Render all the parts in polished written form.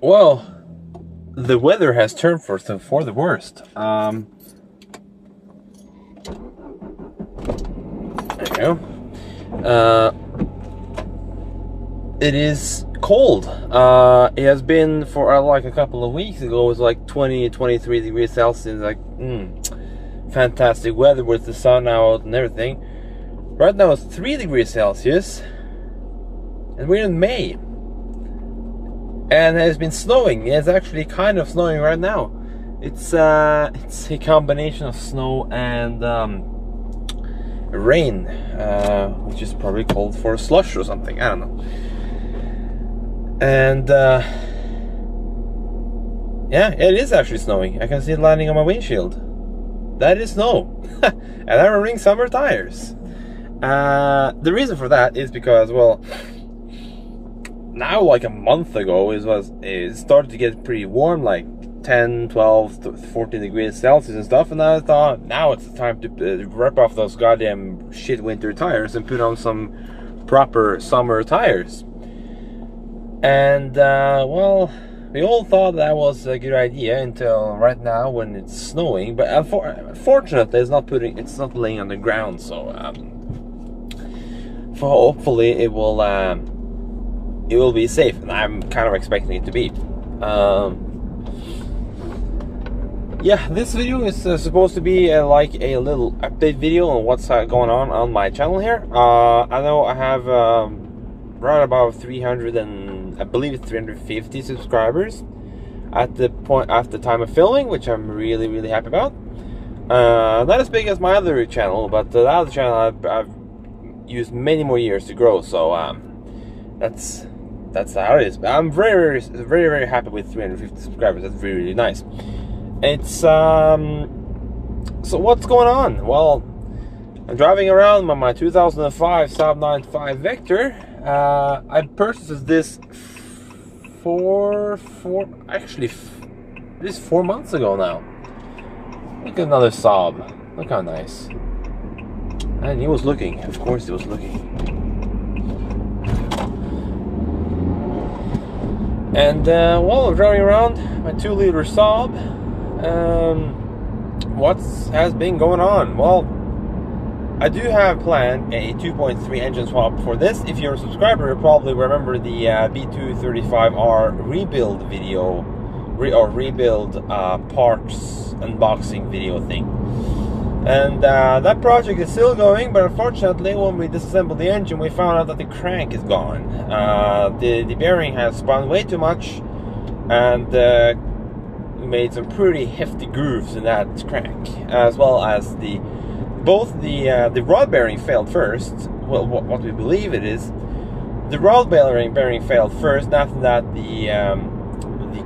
Well, the weather has turned for the worst. There you go. It is cold. It has been for like a couple of weeks ago. It was like 23 degrees Celsius. Like, fantastic weather with the sun out and everything. Right now it's 3 degrees Celsius, and we're in May. And it has been snowing. It's actually kind of snowing right now. It's a combination of snow and rain, which is probably called for slush or something. I don't know. And yeah, it is actually snowing. I can see it landing on my windshield. That is snow. And I'm wearing summer tires. The reason for that is because, well, now like a month ago it started to get pretty warm, like 10, 12, 14 degrees Celsius and stuff, and I thought now it's the time to rip off those goddamn shit winter tires and put on some proper summer tires. And well, we all thought that was a good idea until right now when it's snowing, but unfortunately it's not laying on the ground, so hopefully it will be safe, and I'm kind of expecting it to be. Yeah, this video is supposed to be like a little update video on what's going on my channel here. I know I have right about 300 and I believe it's 350 subscribers at the time of filming, which I'm really happy about. Not as big as my other channel, but the other channel I've used many more years to grow, so that's how it is. But I'm very happy with 350 subscribers. That's really nice. It's so what's going on? Well, I'm driving around on my 2005 Saab 995 Vector. I purchased this this is 4 months ago now. Look at another Saab. Look how nice. And he was looking. Of course he was looking. And while I'm driving around my 2-liter Saab, what has been going on? Well, I do have planned a 2.3 engine swap for this. If you're a subscriber, you'll probably remember the B235R rebuild video, rebuild parts unboxing video thing. And that project is still going, but unfortunately when we disassembled the engine, we found out that the crank is gone. The bearing has spun way too much, and we made some pretty hefty grooves in that crank, as well as both the rod bearing failed first. Well, what we believe it is, the rod bearing failed first, and after that the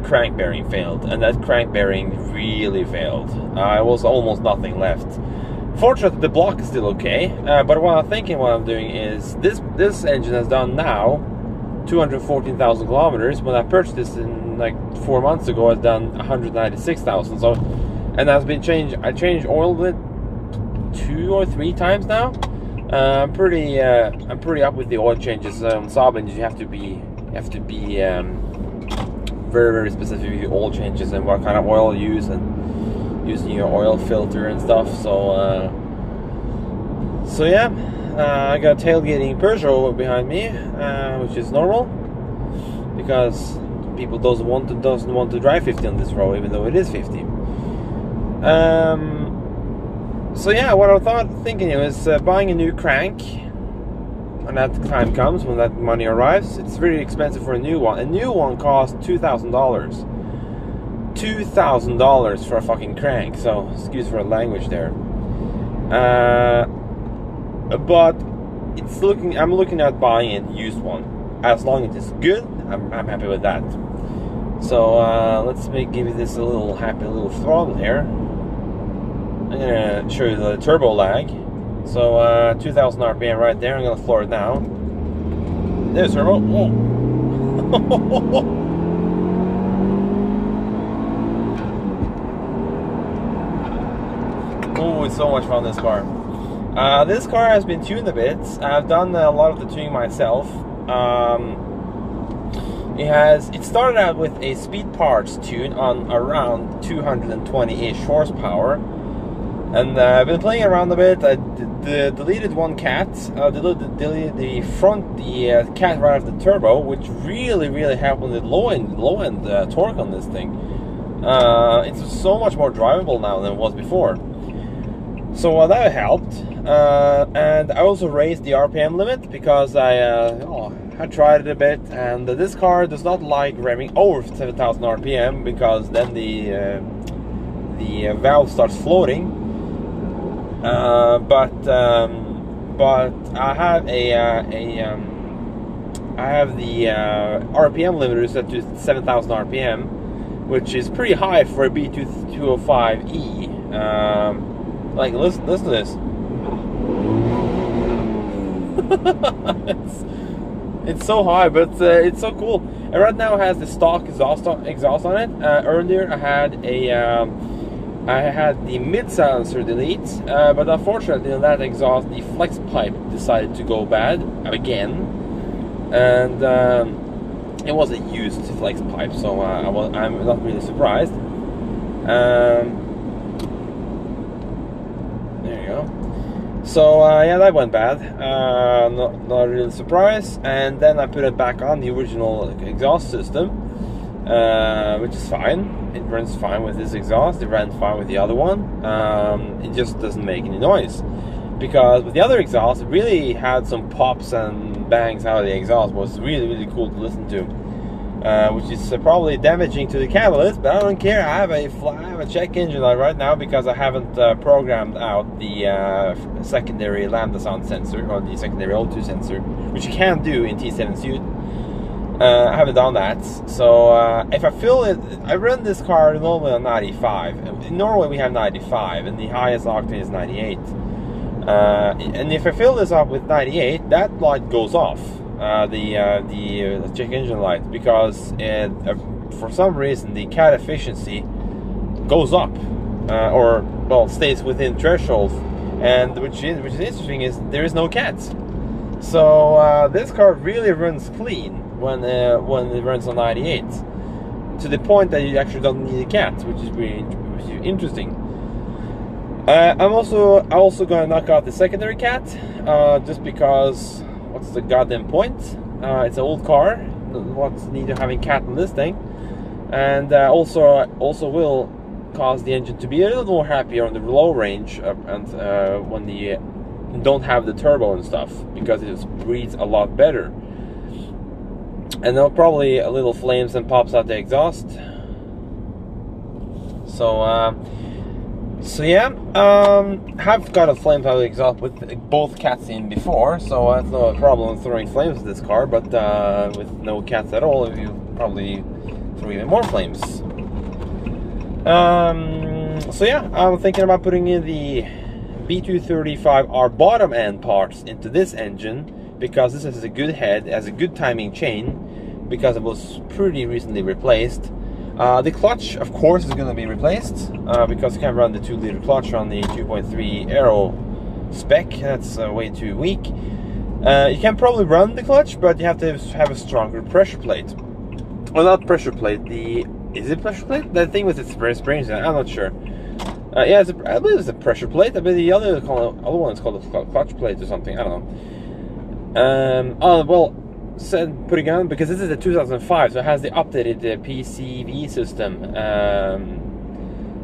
crank bearing failed, and that crank bearing really failed. It was almost nothing left. Fortunately, the block is still okay, but what I'm doing is this engine has done now 214,000 kilometers. When I purchased this in like 4 months ago, it's done 196,000. So, and I changed oil with 2 or 3 times now. I'm pretty up with the oil changes. Saab engines, you have to be very specific with the oil changes and what kind of oil you use, and using your oil filter and stuff. So yeah, I got a tailgating Peugeot behind me, which is normal because people doesn't want to drive 50 on this road, even though it is 50. So yeah, what I thinking was buying a new crank when that time comes, when that money arrives. It's really expensive for a new one. A new one costs $2,000. $2,000 for a fucking crank. So excuse for the language there. But I'm looking at buying a used one. As long as it's good, I'm happy with that. So let's give this a little happy little throttle here. I'm gonna show you the turbo lag. So 2,000 RPM right there. I'm gonna floor it now. There's turbo. Whoa. Oh, it's so much fun, this car. This car has been tuned a bit. I've done a lot of the tuning myself. It started out with a speed parts tune on around 220-ish horsepower, and I've been playing around a bit. I deleted one cat, deleted the cat right off the turbo, which really helped with the low end torque on this thing. It's so much more drivable now than it was before. So that helped, and I also raised the RPM limit because I tried it a bit, and this car does not like revving over 7,000 RPM because then the valve starts floating. But I have the RPM limiter set to 7,000 RPM, which is pretty high for a B235E. Like listen to this. It's so high, but it's so cool. And right now it has the stock exhaust on it. Earlier I had the mid silencer delete, but unfortunately on that exhaust the flex pipe decided to go bad again, and it was a used flex pipe, so I'm not really surprised. There you go. So yeah, that went bad. Not really surprised. And then I put it back on the original exhaust system, which is fine. It runs fine with this exhaust. It ran fine with the other one. It just doesn't make any noise, because with the other exhaust it really had some pops and bangs out of the exhaust. It was really cool to listen to, which is probably damaging to the catalyst, but I don't care. I have a check engine light right now because I haven't programmed out the secondary lambda sound sensor, or the secondary O2 sensor, which you can do in T7 Suit. I haven't done that, so if I fill it, I run this car normally on 95. Normally we have 95, and the highest octane is 98. And if I fill this up with 98, that light goes off, the check engine light, because for some reason the cat efficiency goes up, or well, stays within threshold. And which is interesting is there is no cats. So this car really runs clean when it runs on 98, to the point that you actually don't need a cat, which is really interesting. I'm also gonna knock out the secondary cat, just because what's the goddamn point? It's an old car. What's the need of having cat on this thing? And also will cause the engine to be a little more happier on the low range, and when you don't have the turbo and stuff, because it just breathes a lot better. And there'll probably a little flames and pops out the exhaust. So yeah, have got a flames out of the exhaust with both cats in before, so that's no problem throwing flames at this car. But with no cats at all, you probably throw even more flames. So yeah, I'm thinking about putting in the B235R bottom end parts into this engine, because this has a good head, has a good timing chain, because it was pretty recently replaced. The clutch, of course, is going to be replaced, because you can't run the 2-liter clutch on the 2.3 Aero spec. That's way too weak. You can probably run the clutch, but you have to have a stronger pressure plate. Well, not pressure plate, is it pressure plate? That thing with its springs in it, I'm not sure. Yeah, I believe it's a pressure plate. I believe the other one is called a clutch plate or something, I don't know. Oh, well, putting on, because this is a 2005, so it has the updated PCV system,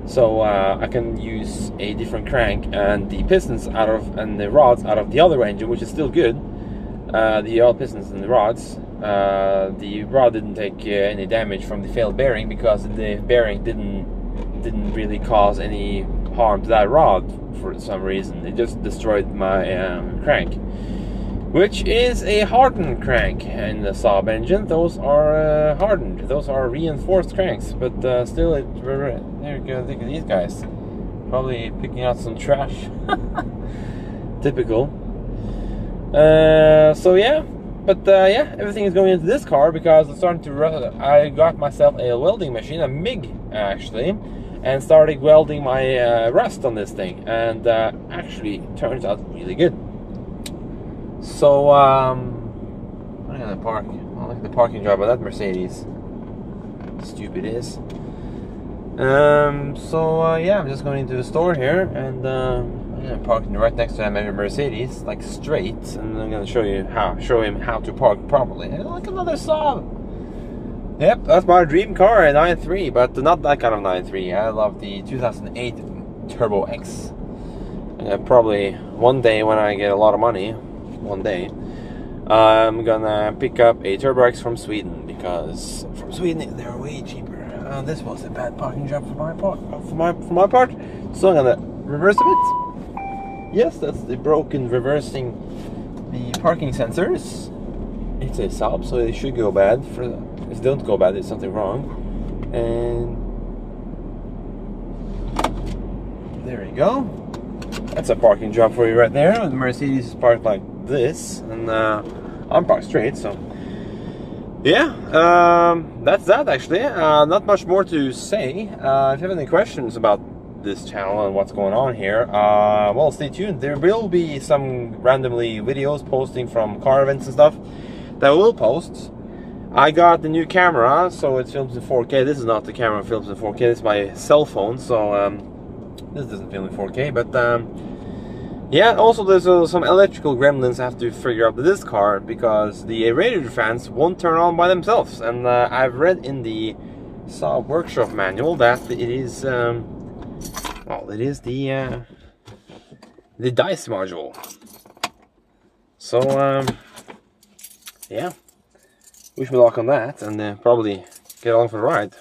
so I can use a different crank and the pistons and the rods out of the other engine, which is still good. The oil pistons and the rods. The rod didn't take any damage from the failed bearing, because the bearing didn't really cause any harm to that rod for some reason. It just destroyed my crank, which is a hardened crank in the Saab engine. Those are hardened. Those are reinforced cranks, but still, there you go. Look at these guys, probably picking out some trash. Typical. So yeah, but yeah, everything is going into this car because it's starting to rust. I got myself a welding machine, a MIG actually, and started welding my rust on this thing, and actually turns out really good. So I'm gonna park. Oh, look at the parking job of that Mercedes. Stupid is. Yeah, I'm just going into the store here, and I'm parking right next to my Mercedes, like straight, and I'm gonna show him how to park properly. And look, another Saab. Yep, that's my dream car, a 9.3, but not that kind of 9.3. I love the 2008 Turbo X. Probably one day when I get a lot of money, I'm gonna pick up a Turbo X from Sweden, because from Sweden they're way cheaper. This was a bad parking job for my part. So I'm gonna reverse a bit. Yes, that's the broken reversing the parking sensors. It's a Saab, so it should go bad. If it don't go bad, there's something wrong. And there you go. That's a parking job for you right there. The Mercedes is parked like this, and I'm parked straight, so yeah, that's that actually. Not much more to say. If you have any questions about this channel and what's going on here, well, stay tuned. There will be some randomly videos posting from car events and stuff that we will post. I got the new camera, so it films in 4K. This is not the camera that films in 4K. This is my cell phone, so this doesn't film in 4K, but yeah, also there's some electrical gremlins I have to figure out with this car, because the radiator fans won't turn on by themselves. And I've read in the Saab workshop manual that it is, well, it is the dice module. So yeah, wish me luck on that, and probably get along for the ride.